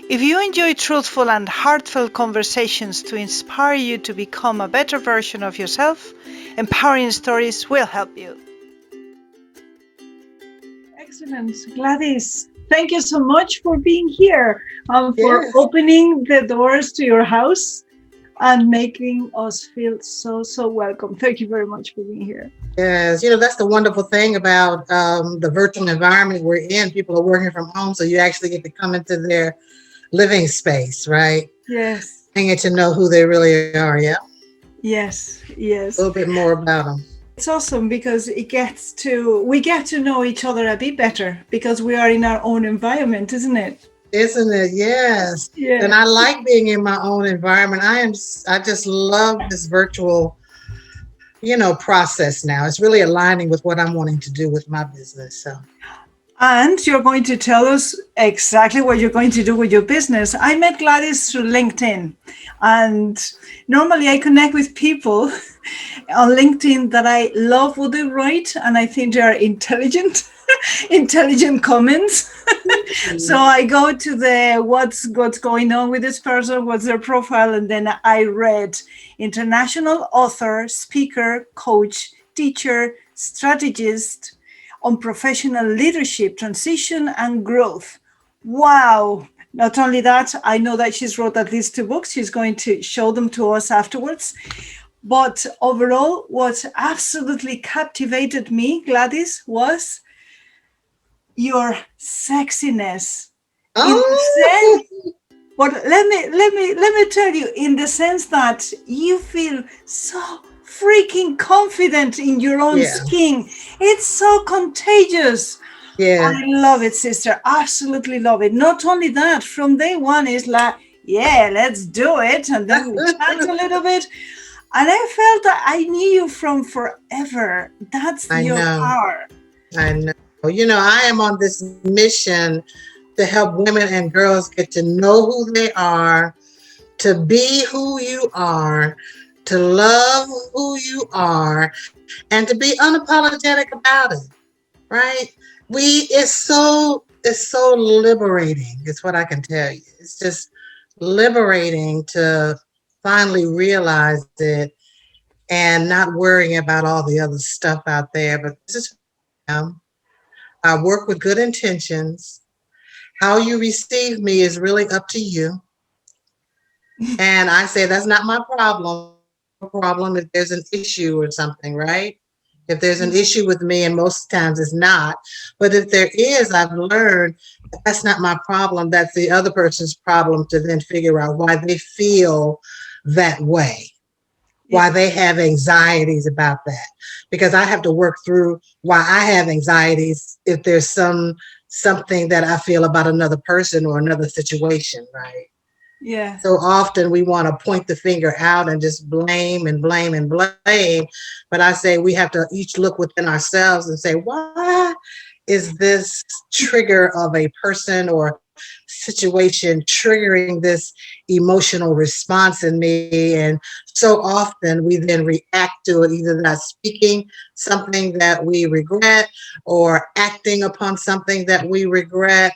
If you enjoy truthful and heartfelt conversations to inspire you to become a better version of yourself, empowering stories will help you. Excellent. Gladys, thank you so much for being here, for Yes. opening the doors to your house and making us feel so welcome. Thank you very much for being here. Yes, that's the wonderful thing about the virtual environment we're in. People are working from home, so you actually get to come into their living space, right? Yes. And get to know who they really are. Yeah, Yes. a Yes. little bit more about them. It's awesome because we get to know each other a bit better because we are in our own environment, isn't it? Isn't it? Yes. And Yeah. I like being in my own environment. I just love this virtual, process now. It's really aligning with what I'm wanting to do with my business. So, And you're going to tell us exactly what you're going to do with your business. I met Gladys through LinkedIn, and normally I connect with people on LinkedIn that I love what they write, and I think they are intelligent, intelligent comments. So I go to the what's going on with this person, what's their profile, and then I read international author, speaker, coach, teacher, strategist on professional leadership, transition, and growth. Wow. Not only that, I know that she's wrote at least 2 books. She's going to show them to us afterwards. But overall, what absolutely captivated me, Gladys, was your sexiness. In the oh, sense, but let me tell you, in the sense that you feel so freaking confident in your own yeah, skin. It's so contagious. yeah. I love it, sister. Absolutely love it. Not only that, from day one, it's like, yeah, let's do it. And then we chat a little bit. And I felt that I knew you from forever. That's I your know. power. I know. I am on this mission to help women and girls get to know who they are, to be who you are, to love who you are, and to be unapologetic about it. Right? It's so liberating. It's what I can tell you. It's just liberating to finally realize it and not worrying about all the other stuff out there. But this is who I am. I work with good intentions. How you receive me is really up to you. And I say that's not my problem. No problem if there's an issue or something, right? If there's an issue with me, and most times it's not. But if there is, I've learned that's not my problem. That's the other person's problem to then figure out why they feel that way, why they have anxieties about that. Because I have to work through why I have anxieties if there's something that I feel about another person or another situation, right? Yeah. So often we want to point the finger out and just blame and blame and blame. But I say we have to each look within ourselves and say, why is this trigger of a person or situation triggering this emotional response in me? And so often we then react to it, either not speaking something that we regret or acting upon something that we regret.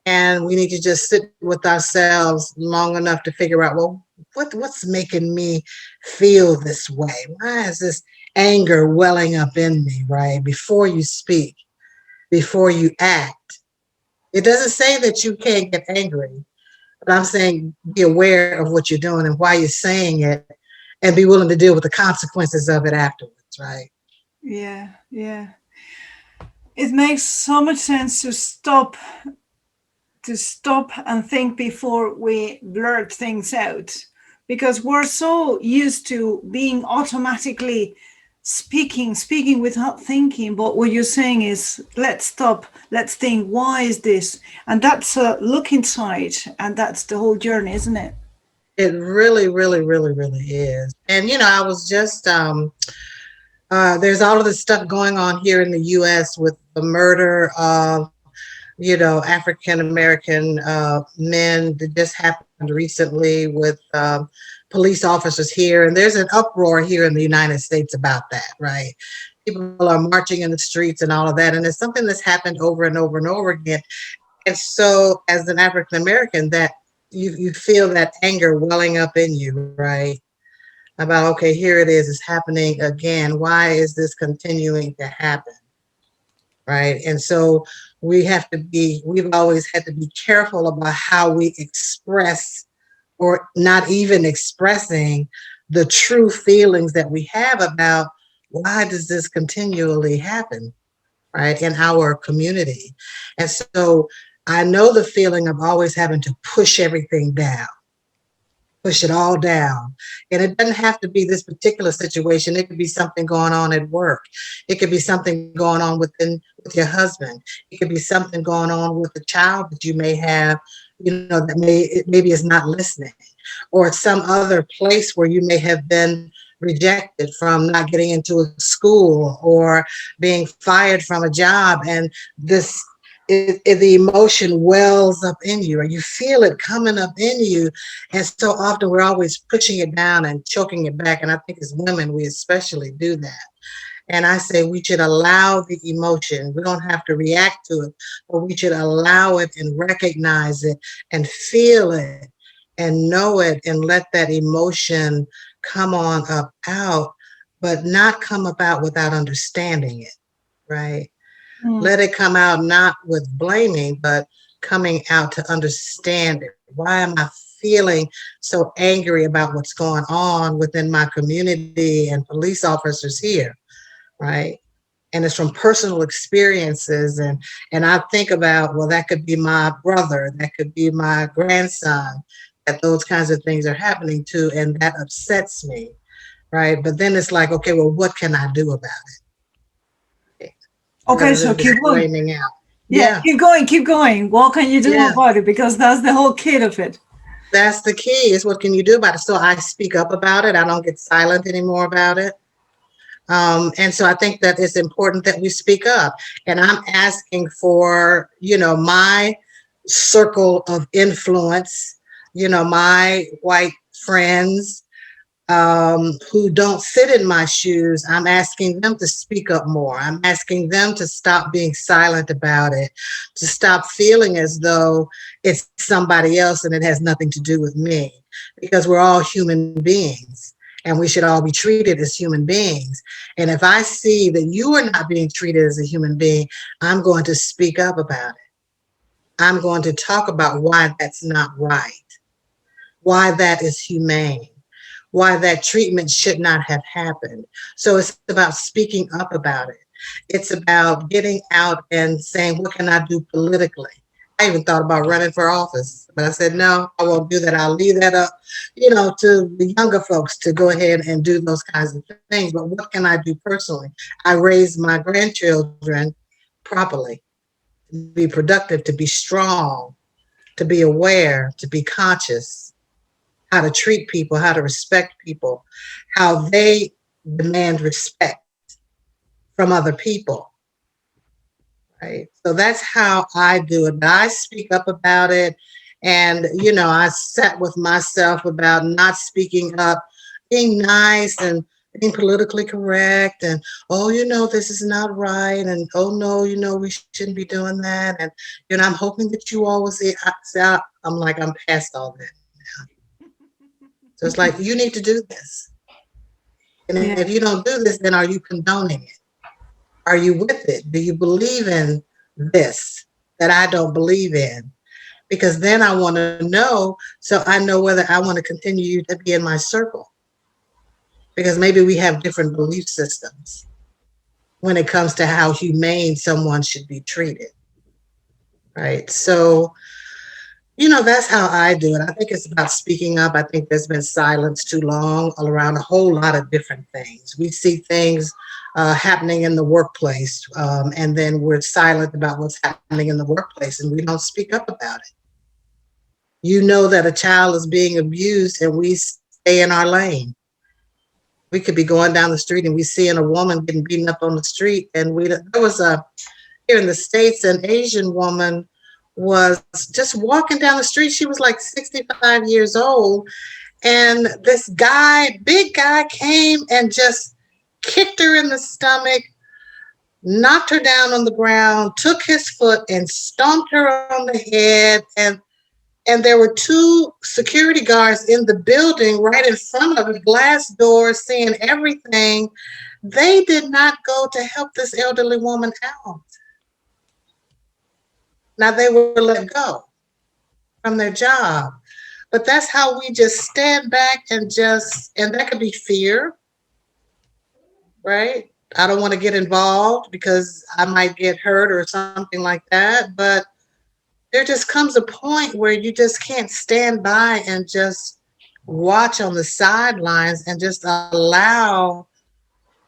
And we need to just sit with ourselves long enough to figure out, well, what's making me feel this way? Why is this anger welling up in me, right? Before you speak, before you act. It doesn't say that you can't get angry, but I'm saying be aware of what you're doing and why you're saying it, and be willing to deal with the consequences of it afterwards, right? Yeah. Yeah. It makes so much sense to stop and think before we blurt things out, because we're so used to being automatically speaking without thinking. But what you're saying is, let's stop, let's think, why is this? And that's a look inside, and that's the whole journey, isn't it? It really, really, really, really is. And I was just there's all of this stuff going on here in the U.S. with the murder of African American men that just happened recently with police officers here. And there's an uproar here in the United States about that, right? People are marching in the streets and all of that. And it's something that's happened over and over and over again. And so, as an African American, that you feel that anger welling up in you, right? About, okay, here it is, it's happening again. Why is this continuing to happen? Right? And so we've always had to be careful about how we express, or not even expressing, the true feelings that we have about why does this continually happen, right, in our community. And so I know the feeling of always having to push everything down, push it all down. And it doesn't have to be this particular situation. It could be something going on at work. It could be something going on with your husband. It could be something going on with a child that you may have, that maybe is not listening, or some other place where you may have been rejected from not getting into a school, or being fired from a job, and the emotion wells up in you, or you feel it coming up in you. And so often we're always pushing it down and choking it back. And I think as women, we especially do that. And I say we should allow the emotion. We don't have to react to it, but we should allow it and recognize it and feel it and know it and let that emotion come on up out, but not come about without understanding it, right? Let it come out not with blaming, but coming out to understand it. Why am I feeling so angry about what's going on within my community and police officers here, right? And it's from personal experiences. And I think about, well, that could be my brother, that could be my grandson, that those kinds of things are happening to, and that upsets me, right? But then it's like, okay, well, what can I do about it? Okay, Rather so than just keep going. blaming out. Yeah, Yeah, keep going, keep going. What can you do yeah. about it? Because that's the whole kit of it. That's the key, is what can you do about it? So I speak up about it. I don't get silent anymore about it. And so I think that it's important that we speak up. And I'm asking for, my circle of influence, my white friends, who don't sit in my shoes. I'm asking them to speak up more. I'm asking them to stop being silent about it, to stop feeling as though it's somebody else and it has nothing to do with me, because we're all human beings and we should all be treated as human beings. And if I see that you are not being treated as a human being, I'm going to speak up about it. I'm going to talk about why that's not right, why that is humane, why that treatment should not have happened. So it's about speaking up about it. It's about getting out and saying, what can I do politically? I even thought about running for office, but I said, no, I won't do that. I'll leave that up, to the younger folks to go ahead and do those kinds of things. But what can I do personally? I raise my grandchildren properly, to be productive, to be strong, to be aware, to be conscious, how to treat people, how to respect people, how they demand respect from other people, right? So that's how I do it. But I speak up about it. And, I sat with myself about not speaking up, being nice and being politically correct. And, oh, this is not right. And, oh, no, we shouldn't be doing that. And, I'm hoping that you all will see. I'm like, I'm past all that. So it's like, you need to do this. And if Yeah. you don't do this, then are you condoning it? Are you with it? Do you believe in this that I don't believe in? Because then I want to know, so I know whether I want to continue to be in my circle. Because maybe we have different belief systems when it comes to how humane someone should be treated. Right. So, that's how I do it. I think it's about speaking up. I think there's been silence too long around a whole lot of different things. We see things happening in the workplace, and then we're silent about what's happening in the workplace, and we don't speak up about it. You know that a child is being abused, and we stay in our lane. We could be going down the street and we seeing a woman getting beaten up on the street, and there was here in the States, an Asian woman was just walking down the street. She was like 65 years old. And this guy, big guy, came and just kicked her in the stomach, knocked her down on the ground, took his foot and stomped her on the head. And And there were two security guards in the building right in front of a glass door, seeing everything. They did not go to help this elderly woman out. Now they were let go from their job. But that's how we just stand back and that could be fear, right? I don't want to get involved because I might get hurt or something like that. But there just comes a point where you just can't stand by and just watch on the sidelines and just allow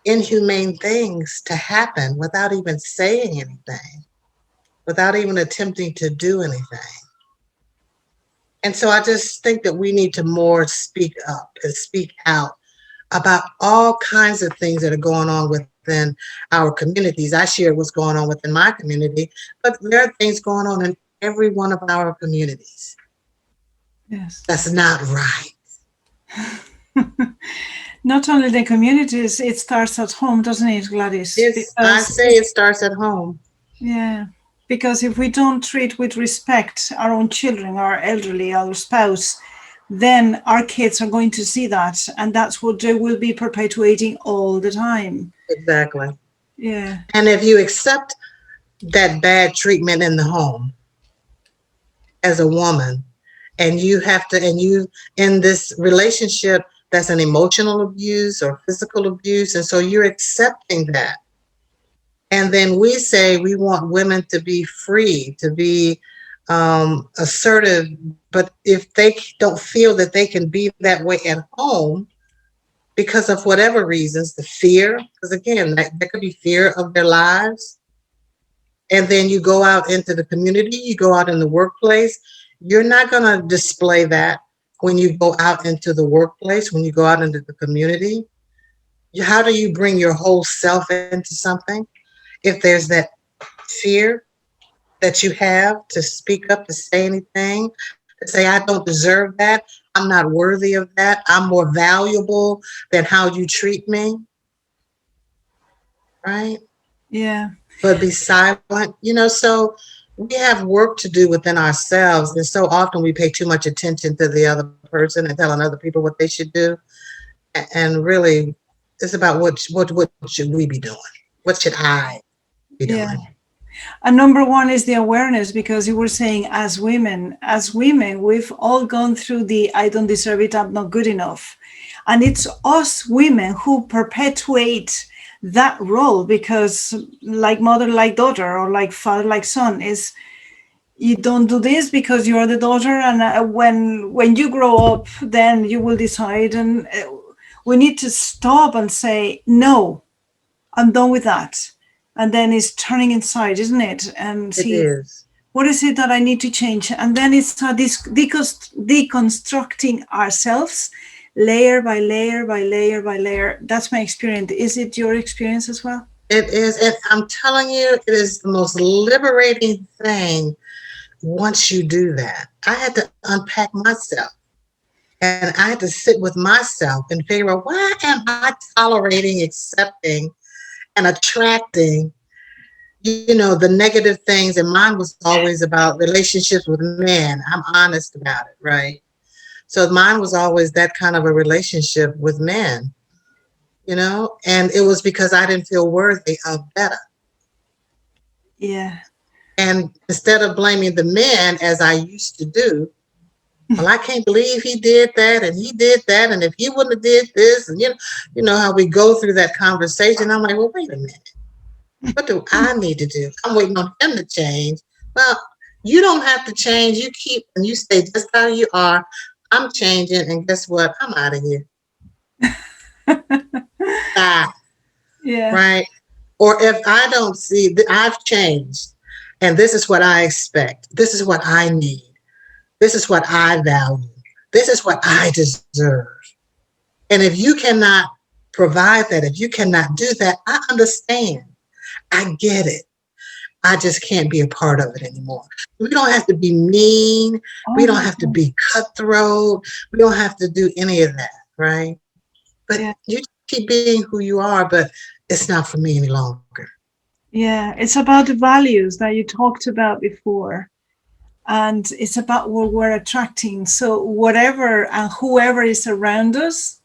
inhumane things to happen without even saying anything, without even attempting to do anything. And so I just think that we need to more speak up and speak out about all kinds of things that are going on within our communities. I shared what's going on within my community, but there are things going on in every one of our communities. Yes. That's not right. Not only the communities, it starts at home, doesn't it, Gladys? I say it starts at home. Yeah, because if we don't treat with respect our own children, our elderly, our spouse, then our kids are going to see that, and that's what they will be perpetuating all the time. Exactly. Yeah. And if you accept that bad treatment in the home as a woman, and you have to, and you in this relationship that's an emotional abuse or physical abuse, and so you're accepting that. And then we say we want women to be free, to be assertive, but if they don't feel that they can be that way at home because of whatever reasons, the fear, because again, that could be fear of their lives. And then you go out into the community, you go out in the workplace, you're not going to display that when you go out into the workplace, when you go out into the community. How do you bring your whole self into something if there's that fear that you have to speak up, to say anything, to say, I don't deserve that, I'm not worthy of that, I'm more valuable than how you treat me, right? Yeah. But be silent, so we have work to do within ourselves. And so often we pay too much attention to the other person and telling other people what they should do. And really, it's about what should we be doing? What should I be doing? Yeah. And number one is the awareness, because you were saying as women, we've all gone through the I don't deserve it, I'm not good enough. And it's us women who perpetuate that role, because like mother, like daughter, or like father, like son, is you don't do this because you are the daughter. And when you grow up, then you will decide. And we need to stop and say, no, I'm done with that. And then it's turning inside, isn't it? And It see, is. what is it that I need to change? And then it's deconstructing ourselves layer by layer by layer by layer. That's my experience. Is it your experience as well? It is. And I'm telling you, it is the most liberating thing once you do that. I had to unpack myself. And I had to sit with myself and figure out, why am I tolerating, accepting, and attracting, the negative things? And mine was always about relationships with men. I'm honest about it, right? So mine was always that kind of a relationship with men, and it was because I didn't feel worthy of better. Yeah. And instead of blaming the men as I used to do, well, I can't believe he did that and he did that. And if he wouldn't have did this, and how we go through that conversation. I'm like, well, wait a minute. What do I need to do? I'm waiting on him to change. Well, you don't have to change. You keep and you stay just how you are. I'm changing. And guess what? I'm out of here. Bye. Yeah. Right. Or if I don't see that I've changed and this is what I expect, this is what I need, this is what I value, this is what I deserve. And if you cannot provide that, if you cannot do that, I understand. I get it. I just can't be a part of it anymore. We don't have to be mean. We don't have to be cutthroat. We don't have to do any of that, right? But you keep being who you are, but it's not for me any longer. Yeah, it's about the values that you talked about before. and it's about what we're attracting. So whatever and whoever is around us,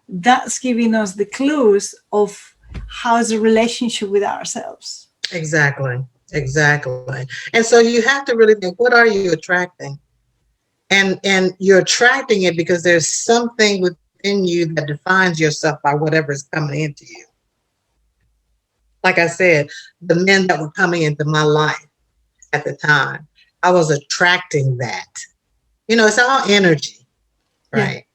that's giving us the clues of how's the relationship with ourselves. Exactly. Exactly. And so you have to really think, what are you attracting? And you're attracting it because there's something within you that defines yourself by whatever is coming into you. Like I said, the men that were coming into my life at the time, I was attracting that. You know, it's all energy, Yeah. right?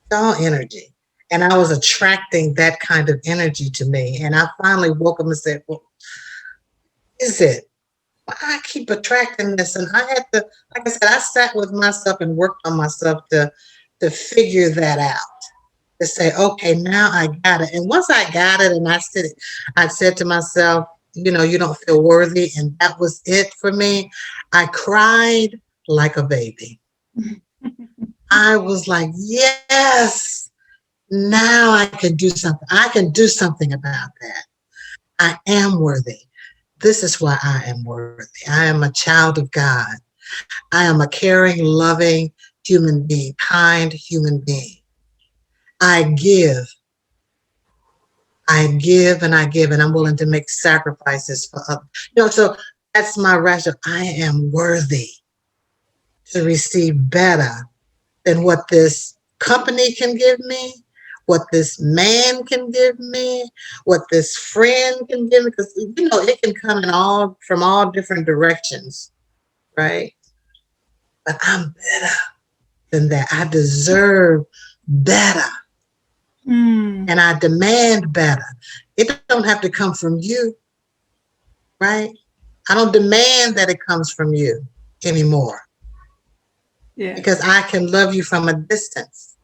It's all energy. And I was attracting that kind of energy to me. And I finally woke up and said, well, is it? Why I keep attracting this? And I had to, like I said, I sat with myself and worked on myself to figure that out. To say, okay, now I got it. And once I got it and I said to myself, you know, you don't feel worthy. And that was it for me. I cried like a baby. I was like, yes, now I can do something. I can do something about that. I am worthy. This is why I am worthy. I am a child of God. I am a caring, loving human being, kind human being. I give, and I give, and I'm willing to make sacrifices for others. You know, so that's my rationale. I am worthy to receive better than what this company can give me, what this man can give me, what this friend can give me, because you know it can come in all from all different directions, right? But I'm better than that. I deserve better, and I demand better. It don't have to come from you, right? I don't demand that it comes from you anymore Yeah. because I can love you from a distance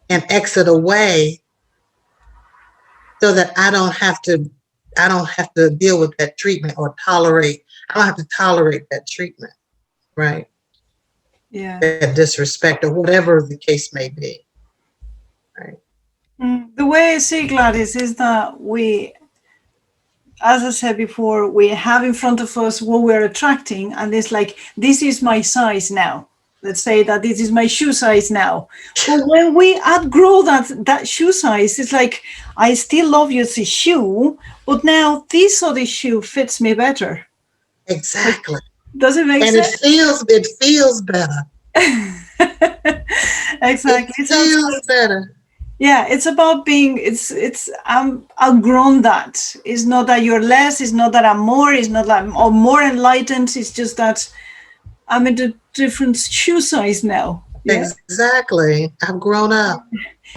and exit away so that I don't have to deal with that treatment or tolerate. I don't have to tolerate that treatment, right? Yeah. That disrespect or whatever the case may be, right? The way I see Gladys is that we, as I said before, we have in front of us what we're attracting, and it's like, this is my size now. Let's say that this is my shoe size now. But when we outgrow that shoe size, it's like, I still love you as a shoe, but now this other shoe fits me better. Like, Exactly. does it make And sense? it feels better. It Exactly. So feels better. yeah, it's about being, it's outgrown that. It's not that you're less, it's not that I'm more, it's not that I'm more enlightened, it's just that I'm in a different shoe size now. Yeah. Exactly. I've grown up.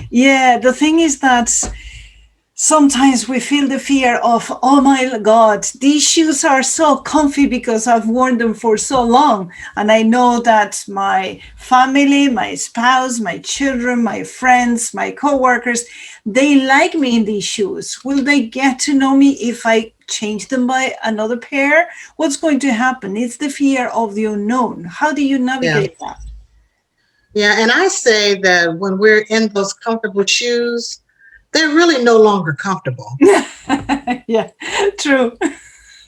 Yeah. The thing is that sometimes we feel the fear of, oh my God, these shoes are so comfy because I've worn them for so long. And I know that my family, my spouse, my children, my friends, my coworkers, they like me in these shoes. Will they get to know me if I change them by another pair? What's going to happen? It's the fear of the unknown. How do you Yeah. navigate that? Yeah. And I say that when we're in those comfortable shoes, they're really no longer comfortable. Yeah, true.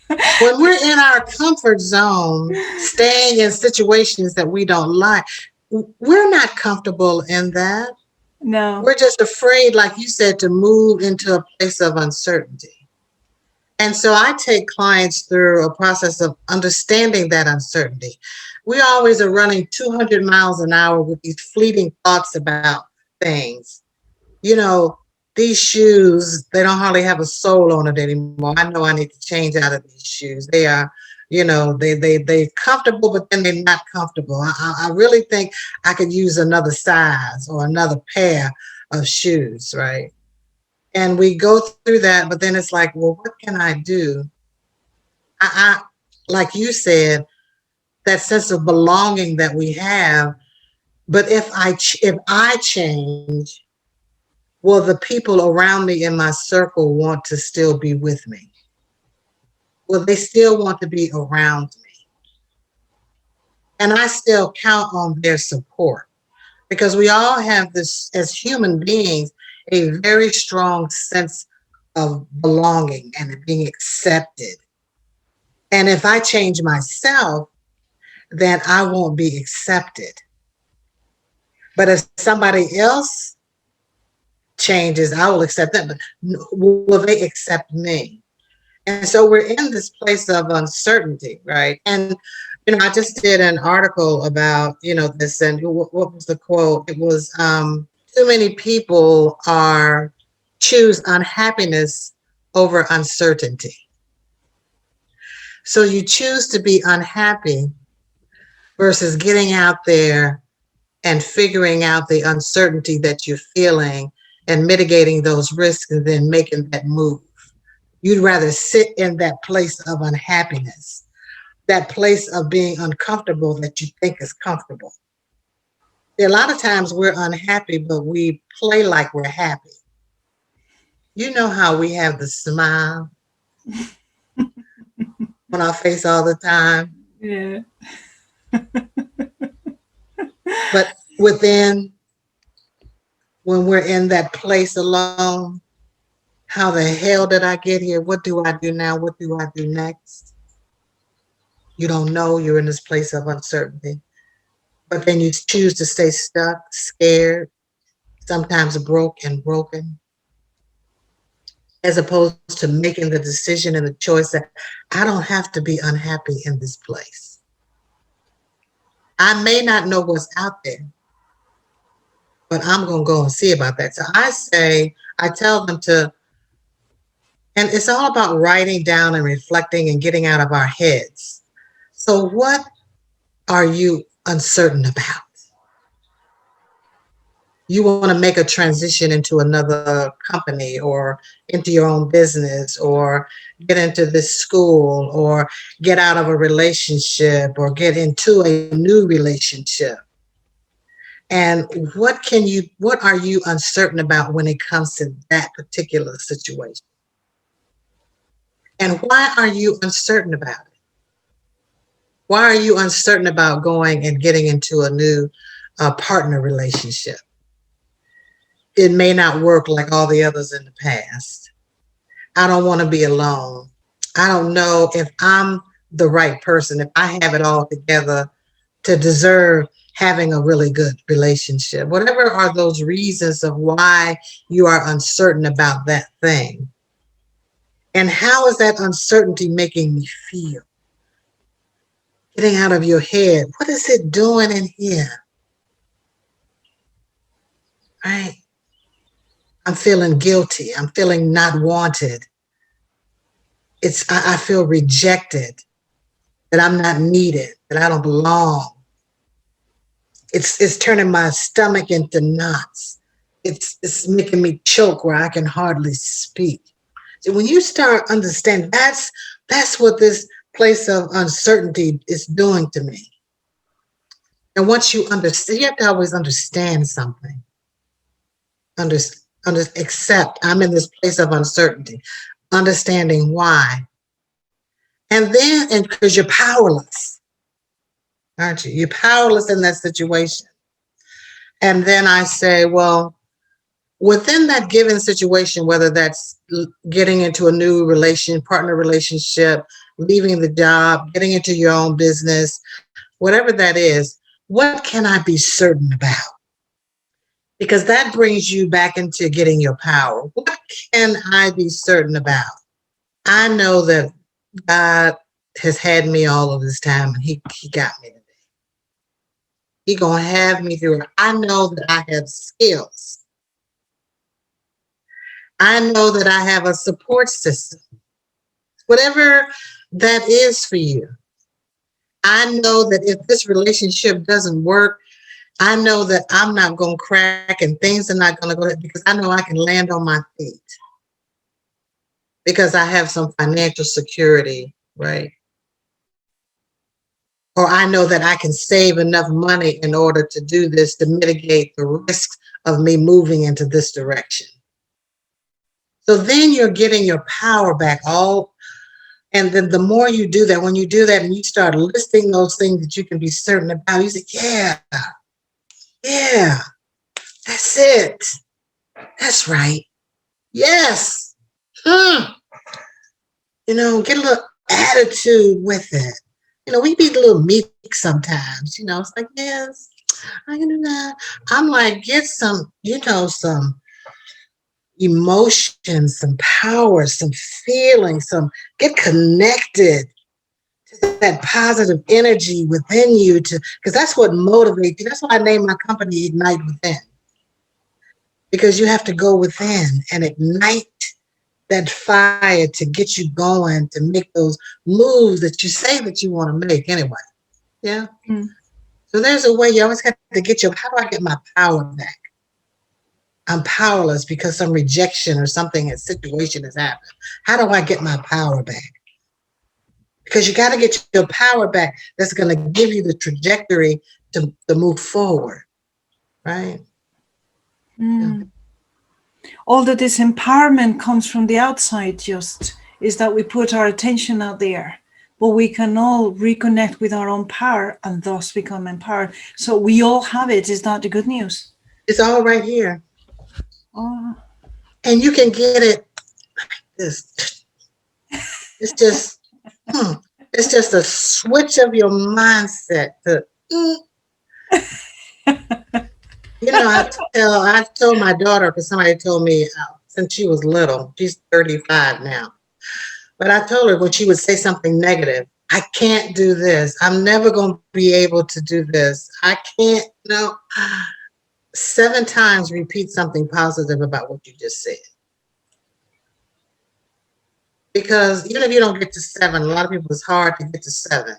When we're in our comfort zone, staying in situations that we don't like, we're not comfortable in that. No. We're just afraid, like you said, to move into a place of uncertainty. And so I take clients through a process of understanding that uncertainty. We always are running 200 miles an hour with these fleeting thoughts about things. You know, these shoes, they don't hardly have a sole on it anymore. I know I need to change out of these shoes. They are, you know, they comfortable, but then they're not comfortable. I really think I could use another size or another pair of shoes, right? And we go through that, but then it's like, well, what can I do? I like you said, that sense of belonging that we have. But if I change, will the people around me in my circle want to still be with me? Will they still want to be around me? And I still count on their support because we all have this, as human beings, a very strong sense of belonging and being accepted. And if I change myself, then I won't be accepted. But if somebody else changes, I will accept them. But will they accept me? And so we're in this place of uncertainty, right? And I just did an article about this, and what was the quote? It was too many people are choose unhappiness over uncertainty. So you choose to be unhappy versus getting out there and figuring out the uncertainty that you're feeling and mitigating those risks and then making that move. You'd rather sit in that place of unhappiness, that place of being uncomfortable that you think is comfortable. A lot of times we're unhappy, but we play like we're happy. You know how we have the smile on our face all the time, Yeah. but within, when we're in that place alone, how the hell did I get here? What do I do now? What do I do next? You don't know. You're in this place of uncertainty. But then you choose to stay stuck, scared, sometimes broke and broken, as opposed to making the decision and the choice that I don't have to be unhappy in this place. I may not know what's out there, but I'm going to go and see about that. So I tell them to, and it's all about writing down and reflecting and getting out of our heads. So what are you uncertain about? You want to make a transition into another company or into your own business or get into this school or get out of a relationship or get into a new relationship. And what are you uncertain about when it comes to that particular situation? And why are you uncertain about it? Why are you uncertain about going and getting into a new partner relationship? It may not work like all the others in the past. I don't want to be alone. I don't know if I'm the right person, if I have it all together to deserve having a really good relationship. Whatever are those reasons of why you are uncertain about that thing. And how is that uncertainty making me feel? Getting out of your head. What is it doing in here? Right? I'm feeling guilty. I'm feeling not wanted. I feel rejected, that I'm not needed, that I don't belong. It's turning my stomach into knots. It's making me choke where I can hardly speak. So when you start understanding, that's what this place of uncertainty is doing to me. And once you understand, you have to always understand something. Accept I'm in this place of uncertainty, understanding why. And because you're powerless, aren't you? You're powerless in that situation. And then I say, well, within that given situation, whether that's getting into a new partner relationship, leaving the job, getting into your own business, whatever that is, what can I be certain about? Because that brings you back into getting your power. What can I be certain about? I know that God has had me all of this time, and he got me today. He gonna have me through it. I know that I have skills. I know that I have a support system. Whatever that is for you. I know that if this relationship doesn't work, I know that I'm not going to crack and things are not going to go, because I know I can land on my feet because I have some financial security, right? Or I know that I can save enough money in order to do this, to mitigate the risks of me moving into this direction. So then you're getting your power back and then the more you do that, when you do that and you start listing those things that you can be certain about, you say, yeah, that's it. That's right. Yes. Get a little attitude with it. We be a little meek sometimes. It's like, yes, I can do that. I'm like, get some, some emotion, some power, some feeling, get connected to that positive energy within you because that's what motivates you. That's why I named my company Ignite Within, because you have to go within and ignite that fire to get you going, to make those moves that you say that you want to make anyway. Yeah. Mm. So there's a way you always have to get how do I get my power back? I'm powerless because some rejection or something, a situation has happened. How do I get my power back? Because you got to get your power back. That's going to give you the trajectory to move forward, right? Yeah. All that this empowerment comes from the outside, just is that we put our attention out there, but we can all reconnect with our own power and thus become empowered. So we all have it. Is that the good news? It's all right here. Oh. And you can get it. It's just, it's just a switch of your mindset to, I told my daughter, because somebody told me since she was little, she's 35 now. But I told her when she would say something negative, I can't do this. I'm never going to be able to do this. I can't, 7 times repeat something positive about what you just said. Because even if you don't get to 7, a lot of people, it's hard to get to 7.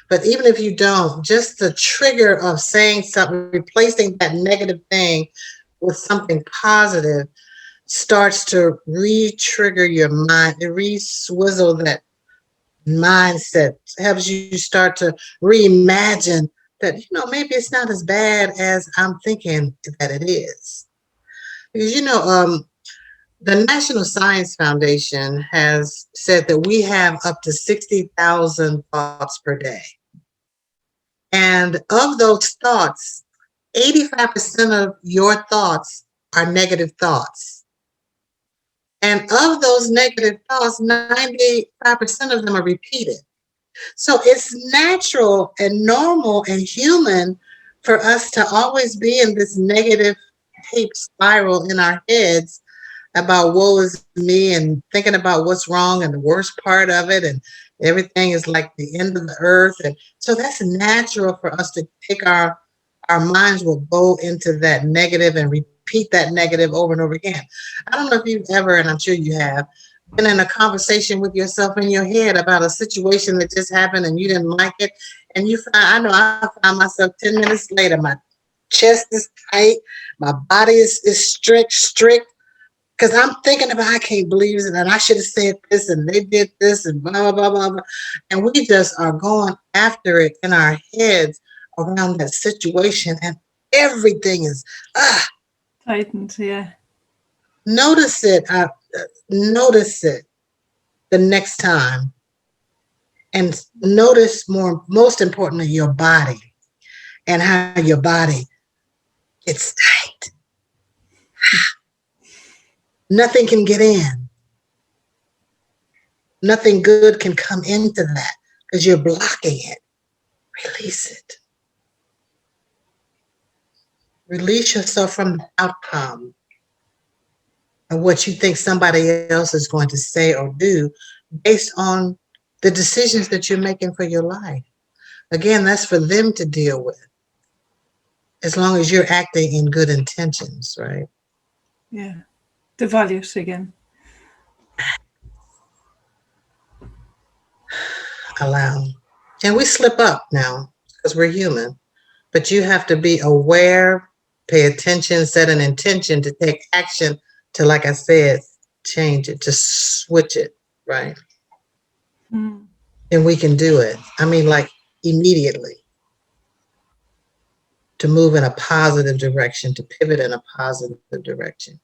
But even if you don't, just the trigger of saying something, replacing that negative thing with something positive starts to re-trigger your mind, it re-swizzle that mindset, helps you start to reimagine that, maybe it's not as bad as I'm thinking that it is. Because, the National Science Foundation has said that we have up to 60,000 thoughts per day. And of those thoughts, 85% of your thoughts are negative thoughts. And of those negative thoughts, 95% of them are repeated. So it's natural and normal and human for us to always be in this negative tape spiral in our heads about woe is me and thinking about what's wrong and the worst part of it and everything is like the end of the earth. And so that's natural for us to take our minds will go into that negative and repeat that negative over and over again. I don't know if you've ever, and I'm sure you have, been in a conversation with yourself in your head about a situation that just happened and you didn't like it. And I found myself 10 minutes later, my chest is tight, my body is strict. Because I'm thinking about, I can't believe it, and I should have said this, and they did this, and blah, blah, blah, blah. And we just are going after it in our heads around that situation, and everything is, Tightened, yeah. Notice it the next time. And notice most importantly, your body and how your body gets tight. Nothing can get in. Nothing good can come into that because you're blocking it. Release it. Release yourself from the outcome of what you think somebody else is going to say or do based on the decisions that you're making for your life. Again, that's for them to deal with, as long as you're acting in good intentions, right? Yeah. The values again. Allow. And we slip up now because we're human, but you have to be aware, pay attention, set an intention to take action to, like I said, change it, to switch it, right? And we can do it. I mean, like immediately, to move in a positive direction, to pivot in a positive direction.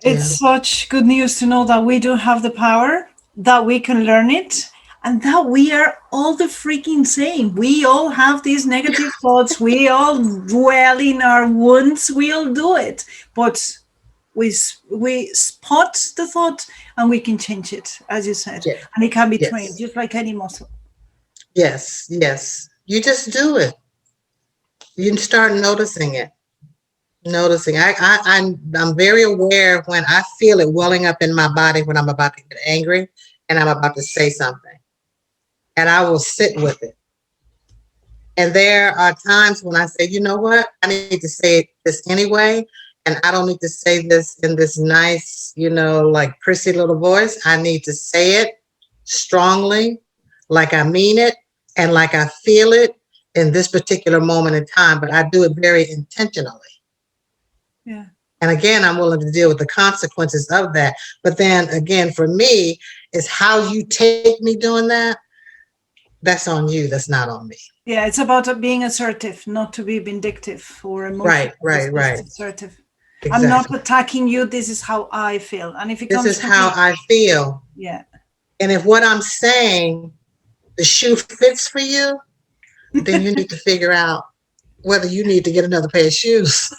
It's such good news to know that we do have the power, that we can learn it, and that we are all the freaking same. We all have these negative thoughts. We all dwell in our wounds. We all do it. But we spot the thought and we can change it, as you said. Yes. And it can be Yes. trained, just like any muscle. Yes, yes. You just do it. You start noticing it. Noticing. I'm very aware when I feel it welling up in my body when I'm about to get angry and I'm about to say something. And I will sit with it. And there are times when I say, you know what? I need to say this anyway. And I don't need to say this in this nice, like prissy little voice. I need to say it strongly, like I mean it, and like I feel it in this particular moment in time. But I do it very intentionally. Yeah. And again, I'm willing to deal with the consequences of that. But then again, for me, is how you take me doing that. That's on you. That's not on me. Yeah, it's about being assertive, not to be vindictive or Right, emotional. It's right, just right. assertive. I'm not Exactly. attacking you. This is how I feel. And if it This comes is from how me, I feel. yeah. And if what I'm saying, the shoe fits for you, then you need to figure out whether you need to get another pair of shoes.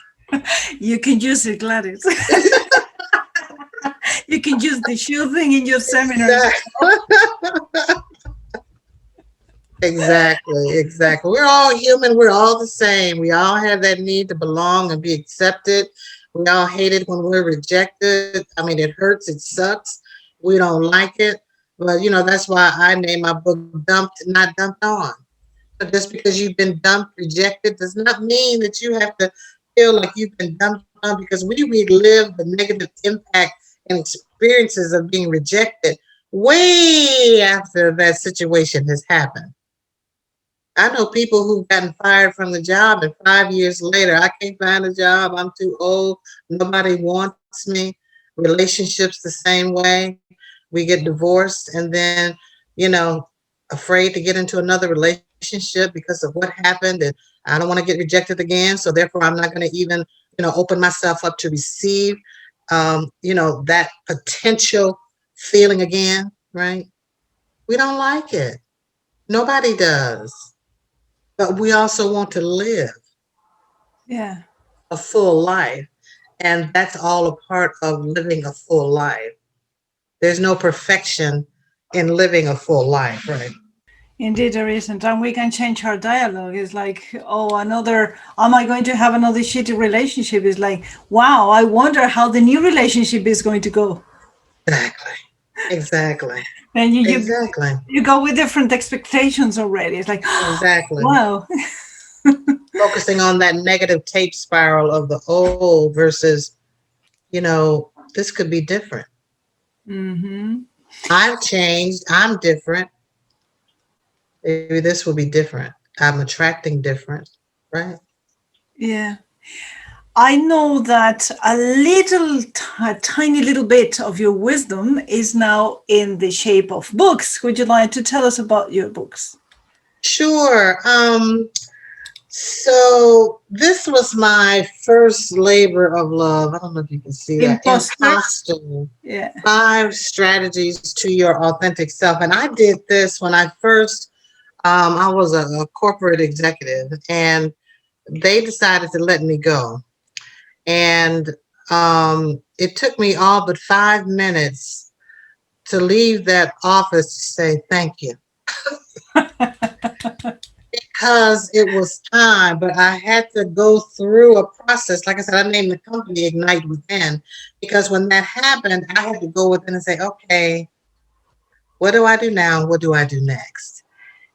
You can use it, Gladys. You can use the shoe thing in your seminars. Exactly. Exactly, exactly. We're all human. We're all the same. We all have that need to belong and be accepted. We all hate it when we're rejected. I mean, it hurts. It sucks. We don't like it. But, that's why I name my book Dumped, Not Dumped On. So just because you've been dumped, rejected, does not mean that you have to feel like you've been dumped on, because we relive the negative impact and experiences of being rejected way after that situation has happened. I know people who've gotten fired from the job, and 5 years later, I can't find a job. I'm too old. Nobody wants me. Relationships the same way. We get divorced, and then, you know, afraid to get into another relationship because of what happened, and I don't want to get rejected again. So therefore, I'm not going to even, open myself up to receive, that potential feeling again. Right? We don't like it. Nobody does. But we also want to live Yeah. a full life. And that's all a part of living a full life. There's no perfection in living a full life, right? Indeed, there isn't. And we can change our dialogue. It's like, oh, am I going to have another shitty relationship? It's like, wow, I wonder how the new relationship is going to go. Exactly. Exactly. And Exactly. you go with different expectations already. It's like, Exactly. wow. Focusing on that negative tape spiral of the old versus, this could be different. Mm-hmm. I've changed. I'm different. Maybe this will be different. I'm attracting different, right? Yeah. I know that a tiny little bit of your wisdom is now in the shape of books. Would you like to tell us about your books? Sure. So this was my first labor of love. I don't know if you can see that. Imposter? Imposter. Yeah. 5 strategies to your authentic self. And I did this when I first, I was a corporate executive, and they decided to let me go. And it took me all but 5 minutes to leave that office to say thank you, because it was time, but I had to go through a process. Like I said, I named the company Ignite Within, because when that happened, I had to go within and say, okay, what do I do now? What do I do next?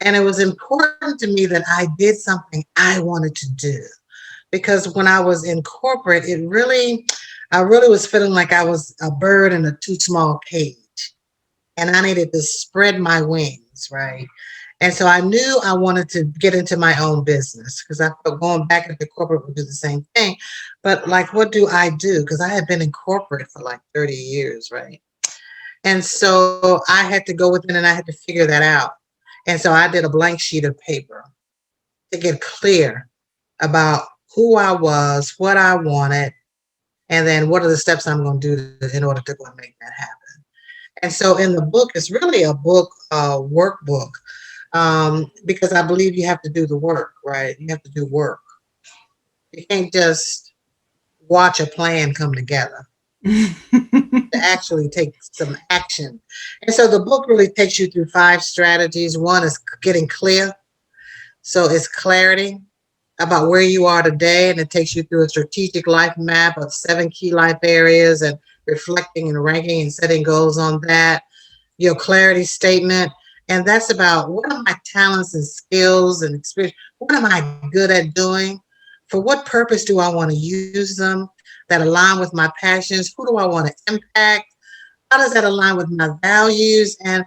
And it was important to me that I did something I wanted to do, because when I was in corporate, I really was feeling like I was a bird in a too small cage, and I needed to spread my wings, right? And so I knew I wanted to get into my own business, because I thought going back into corporate would do the same thing. But like, what do I do? Because I had been in corporate for like 30 years, right? And so I had to go within and I had to figure that out. And so I did a blank sheet of paper to get clear about who I was, what I wanted, and then what are the steps I'm going to do in order to go and make that happen. And so in the book, it's really a book, workbook, because I believe you have to do the work, right? You have to do work. You can't just watch a plan come together. to actually take some action. And so the book really takes you through 5 strategies. One is getting clear. So it's clarity about where you are today, and it takes you through a strategic life map of 7 key life areas and reflecting and ranking and setting goals on that. Your clarity statement, and that's about what are my talents and skills and experience? What am I good at doing? For what purpose do I want to use them that align with my passions? Who do I want to impact? How does that align with my values? And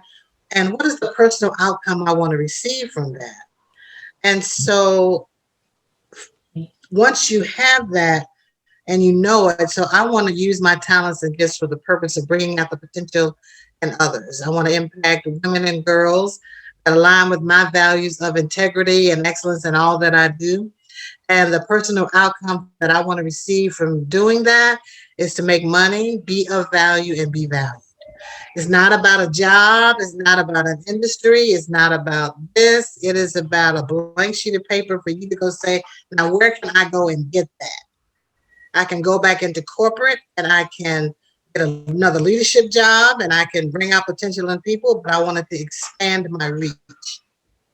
what is the personal outcome I want to receive from that? And so once you have that and you know it, so I want to use my talents and gifts for the purpose of bringing out the potential in others. I want to impact women and girls that align with my values of integrity and excellence in all that I do. And the personal outcome that I want to receive from doing that is to make money, be of value, and be valued. It's not about a job. It's not about an industry. It's not about this. It is about a blank sheet of paper for you to go say, now, where can I go and get that? I can go back into corporate and I can get another leadership job and I can bring out potential in people, but I wanted to expand my reach.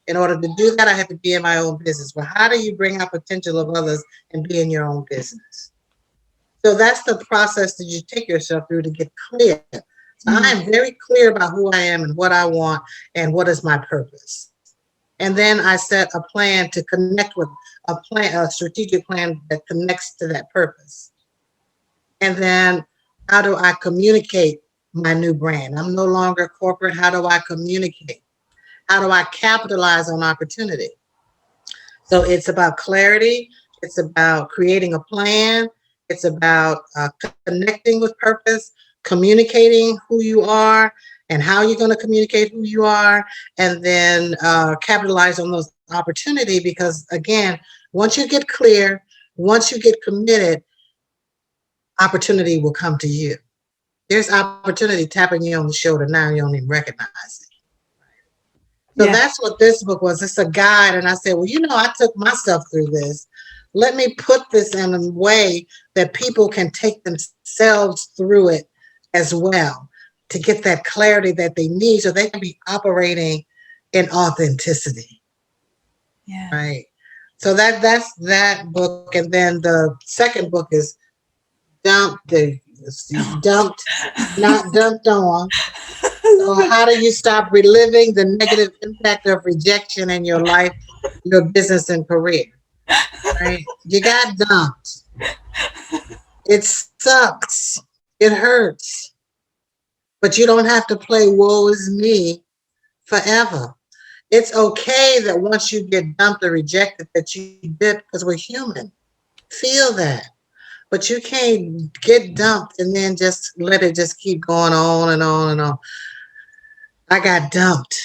In order to do that, I have to be in my own business. Well, how do you bring out potential of others and be in your own business? So that's the process that you take yourself through to get clear. So I am very clear about who I am and what I want and what is my purpose. And then I set a plan to connect with a strategic plan that connects to that purpose. And then how do I communicate my new brand? I'm no longer corporate. How do I communicate? How do I capitalize on opportunity? So it's about clarity. It's about creating a plan. It's about connecting with purpose, communicating who you are and how you're going to communicate who you are, and then capitalize on those opportunity. Because again, once you get clear, once you get committed, opportunity will come to you. There's opportunity tapping you on the shoulder now, you don't even recognize it. So Yeah. that's what this book was. It's a guide. And I said, well, I took myself through this. Let me put this in a way that people can take themselves through it as well to get that clarity that they need so they can be operating in authenticity. Yeah. Right. So that's that book. And then the second book is dumped, not dumped on. So how do you stop reliving the negative impact of rejection in your life, your business, and career? Right? You got dumped. It sucks. It hurts. But you don't have to play woe is me forever. It's okay that once you get dumped or rejected that you dip because we're human. Feel that. But you can't get dumped and then just let it just keep going on and on and on. I got dumped.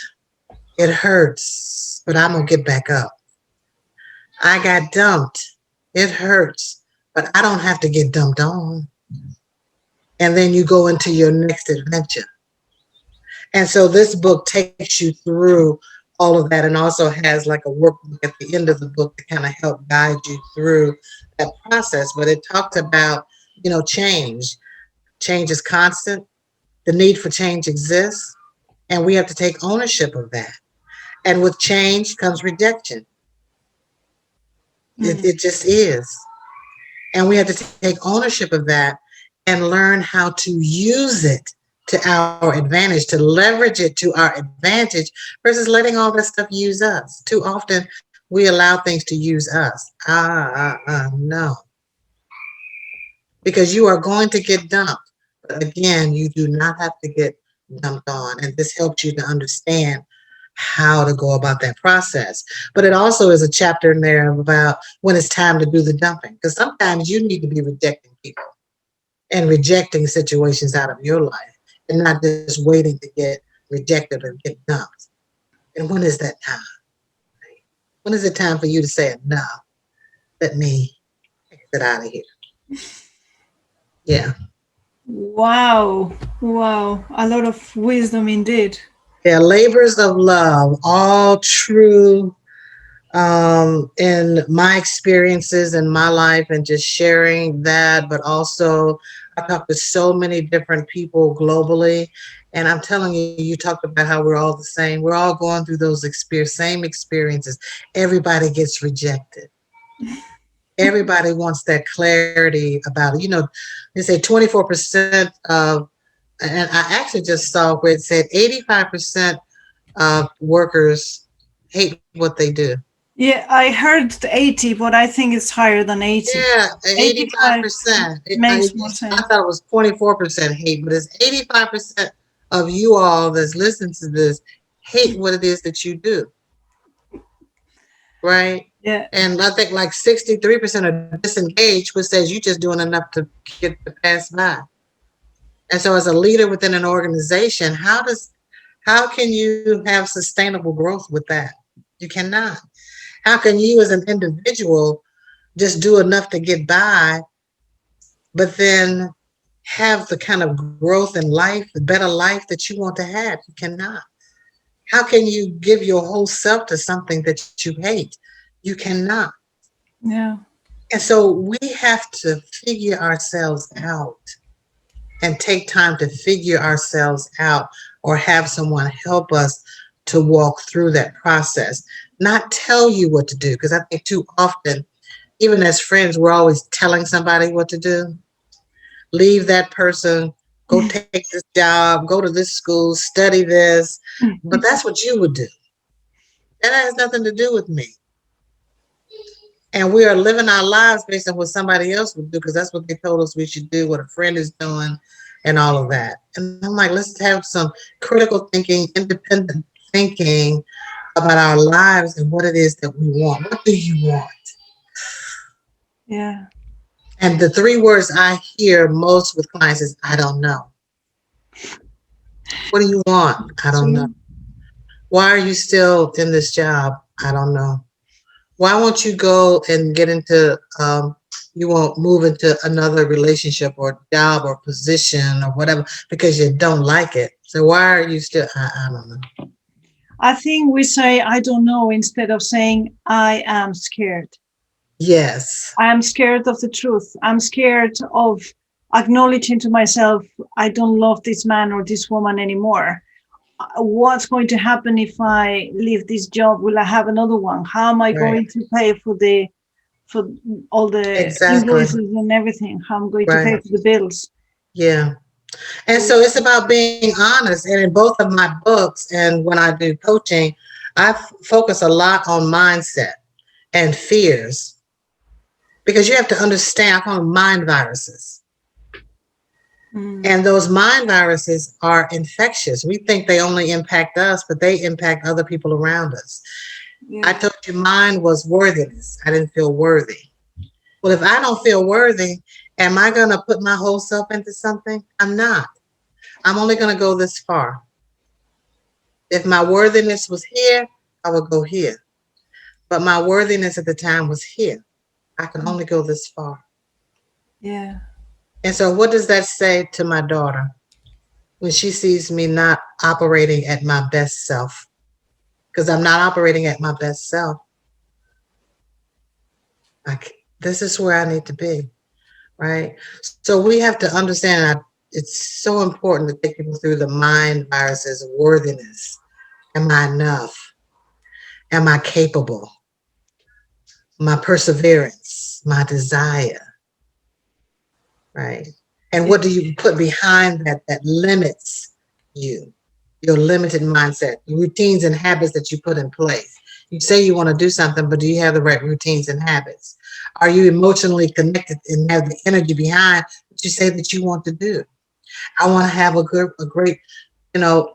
It hurts, but I'm going to get back up. I got dumped. It hurts, but I don't have to get dumped on. And then you go into your next adventure. And so this book takes you through all of that and also has like a workbook at the end of the book to kind of help guide you through that process. But it talks about, change. Change is constant. The need for change exists. And we have to take ownership of that. And with change comes rejection. It just is. And we have to take ownership of that and learn how to use it to our advantage, to leverage it to our advantage versus letting all that stuff use us. Too often we allow things to use us. No. Because you are going to get dumped. But again, you do not have to get dumped on. And this helps you to understand how to go about that process. But it also is a chapter in there about when it's time to do the dumping. Because sometimes you need to be rejecting people and rejecting situations out of your life and not just waiting to get rejected or get dumped. And when is that time? When is it time for you to say, no, let me get out of here? Yeah. Wow. Wow. A lot of wisdom indeed. Yeah, labors of love, all true in my experiences in my life and just sharing that, but also I talk to so many different people globally. And I'm telling you, you talked about how we're all the same. We're all going through those same experiences. Everybody gets rejected. Everybody wants that clarity about it. You know, they say 24% of, and I actually just saw where it said 85% of workers hate what they do. Yeah, I heard 80, but I think it's higher than 80. Yeah, 85 85%. makes more I sense. thought it was 24% hate, but it's 85% of you all that's listening to this hate what it is that you do, right? Yeah, And I think like 63% are disengaged, which says you're just doing enough to get to pass by. And so as a leader within an organization, how can you have sustainable growth with that? You cannot. How can you as an individual just do enough to get by, but then have the kind of growth in life, the better life that you want to have? You cannot. How can you give your whole self to something that you hate? You cannot. yeah, And so we have to figure ourselves out and take time to figure ourselves out or have someone help us to walk through that process, not tell you what to do. Because I think too often, even as friends, we're always telling somebody what to do. Leave that person, go take this job, go to this school, study this. But that's what you would do. That has nothing to do with me. And we are living our lives based on what somebody else would do because that's what they told us we should do, what a friend is doing, and all of that. And I'm like, let's have some critical thinking, independent thinking about our lives and what it is that we want. What do you want? yeah. And the three words I hear most with clients is, I don't know. What do you want? I don't know. True. Why are you still in this job? I don't know. Why won't you go and get into, you won't move into another relationship or job or position or whatever because you don't like it. So why are you still, I don't know. I think we say, I don't know, instead of saying, I am scared. Yes. I am scared of the truth. I'm scared of acknowledging to myself, I don't love this man or this woman anymore. What's going to happen if I leave this job? Will I have another one? How am I Right. going to pay for all the Exactly. invoices and everything? How I'm going to Right. pay for the bills? Yeah. And so it's about being honest. And in both of my books and when I do coaching, focus a lot on mindset and fears because you have to understand, I call them mind viruses. Mm, And those mind viruses are infectious. We think they only impact us, but they impact other people around us. I yeah, told you mine was worthiness. I didn't feel worthy. Well, if I don't feel worthy, am I going to put my whole self into something? I'm not. I'm only going to go this far. If my worthiness was here, I would go here. But my worthiness at the time was here. I can only go this far. yeah, And so, what does that say to my daughter when she sees me not operating at my best self? Because I'm not operating at my best self. Like, this is where I need to be, right? So we have to understand that it's so important to take people through the mind viruses of worthiness. Am I enough? Am I capable? My perseverance, my desire, right? And yeah, what do you put behind that that limits you? Your limited mindset, routines and habits that you put in place. You say you want to do something, but do you have the right routines and habits? Are you emotionally connected and have the energy behind what you say that you want to do? I want to have a great,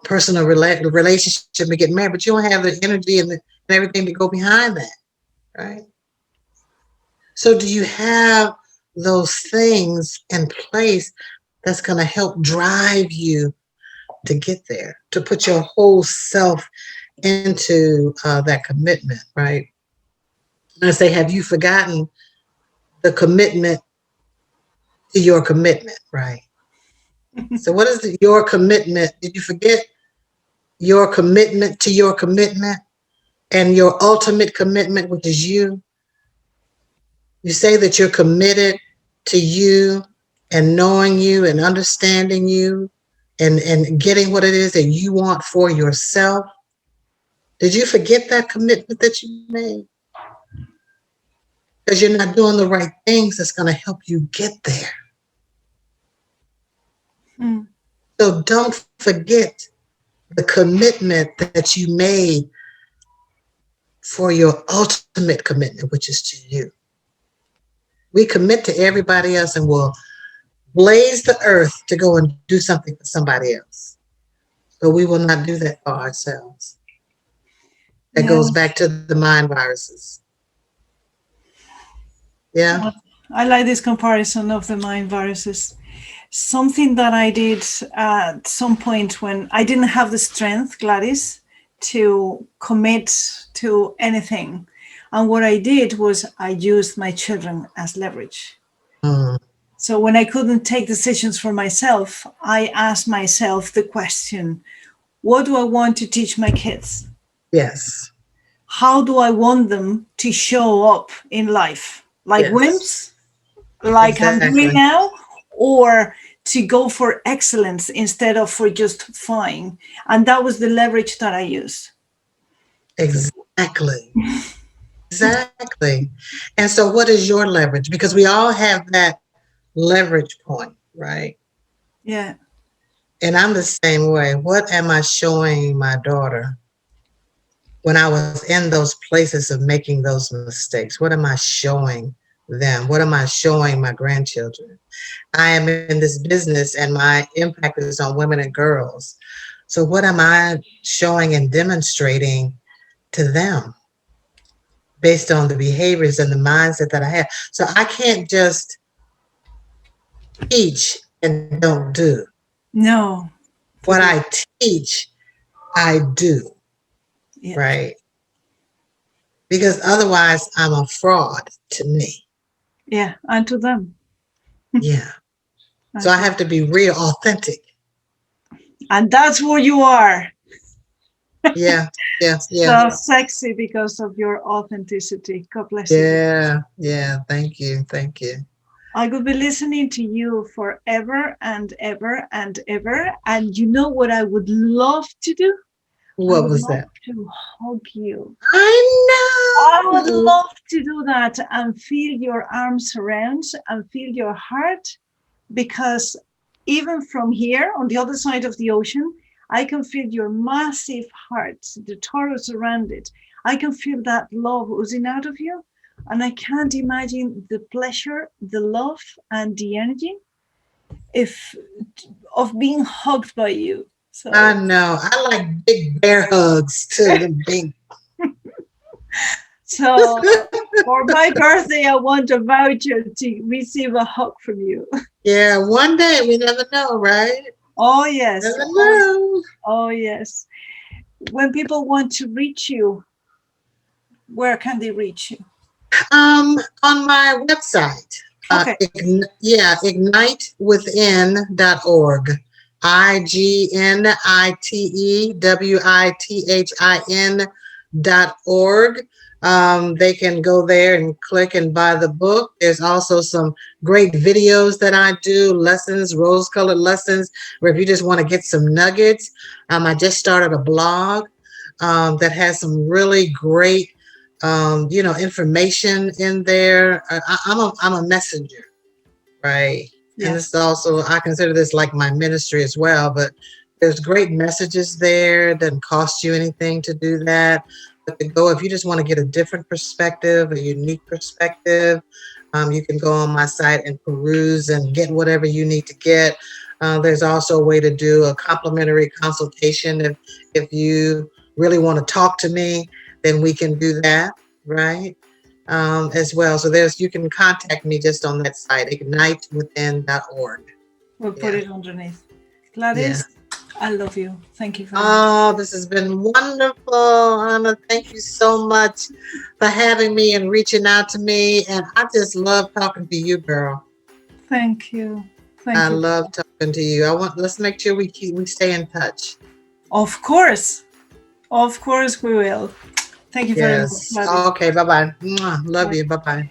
personal relationship and get married, but you don't have the energy and everything to go behind that, right? So do you have those things in place that's going to help drive you to get there, to put your whole self into that commitment, right? And I say, have you forgotten the commitment to your commitment, right? So what is your commitment? Did you forget your commitment to your commitment and your ultimate commitment, which is you? You say that you're committed to you and knowing you and understanding you and getting what it is that you want for yourself, did you forget that commitment that you made? Because you're not doing the right things that's going to help you get there. Mm. So don't forget the commitment that you made for your ultimate commitment, which is to you. We commit to everybody else and will blaze the earth to go and do something for somebody else. But we will not do that for ourselves. That Yeah. goes back to the mind viruses. Yeah. I like this comparison of the mind viruses. Something that I did at some point when I didn't have the strength, Gladys, to commit to anything. And what I did was I used my children as leverage. Mm. So when I couldn't take decisions for myself, I asked myself the question, what do I want to teach my kids? Yes. How do I want them to show up in life? Like Yes. wimps, like I'm doing Exactly. now, or to go for excellence instead of for just fine. And that was the leverage that I used. Exactly. Exactly. And so what is your leverage? Because we all have that leverage point, right? Yeah. And I'm the same way. What am I showing my daughter when I was in those places of making those mistakes? What am I showing them? What am I showing my grandchildren? I am in this business and my impact is on women and girls. So what am I showing and demonstrating to them based on the behaviors and the mindset that I have? So I can't just teach and don't do. No. What I teach, I do, Yeah. right? Because otherwise I'm a fraud to me. Yeah. And to them. Yeah. So I have to be real authentic. And that's who you are. Yeah. Yeah. Yeah. So sexy because of your authenticity. God bless you. Yeah. Yeah. Thank you. Thank you. I could be listening to you forever and ever and ever. And you know what I would love to do? I What would was love that? to hug you. I I would know. love to do that and feel your arms around and feel your heart, because even from here on the other side of the ocean, I can feel your massive heart, the Taurus around it. I can feel that love oozing out of you. And I can't imagine the pleasure, the love, and the energy if of being hugged by you. I So know. I like big bear hugs too. The big. so for my birthday, I want a voucher to receive a hug from you. Yeah. One day we never know, right? Oh yes. Never Oh, know. oh yes. When people want to reach you, where can they reach you? On my website, Okay. ignitewithin.org. ignitewithin.org. They can go there and click and buy the book. There's also some great videos that I do, lessons, rose-colored lessons, where if you just want to get some nuggets. I just started a blog that has some really great information in there. I'm a messenger, right? And this Yes. is also, I consider this like my ministry as well, but there's great messages there. It doesn't cost you anything to do that. But to go, if you just want to get a different perspective, a unique perspective, you can go on my site and peruse and get whatever you need to get. There's also a way to do a complimentary consultation. If you really want to talk to me, then we can do that, right? As well. So you can contact me just on that site, ignitewithin.org. We'll put Yeah. it underneath. Yeah. Gladys, I love you. Thank you very much. Oh, this has been wonderful, Anna. Thank you so much for having me and reaching out to me. And I just love talking to you, girl. Thank you. I Thank you. love talking to you. Let's make sure we stay in touch. Of course. Of course we will. Thank you very much, Yes. Gladys. Okay. Bye bye. Love Bye. you. Bye bye.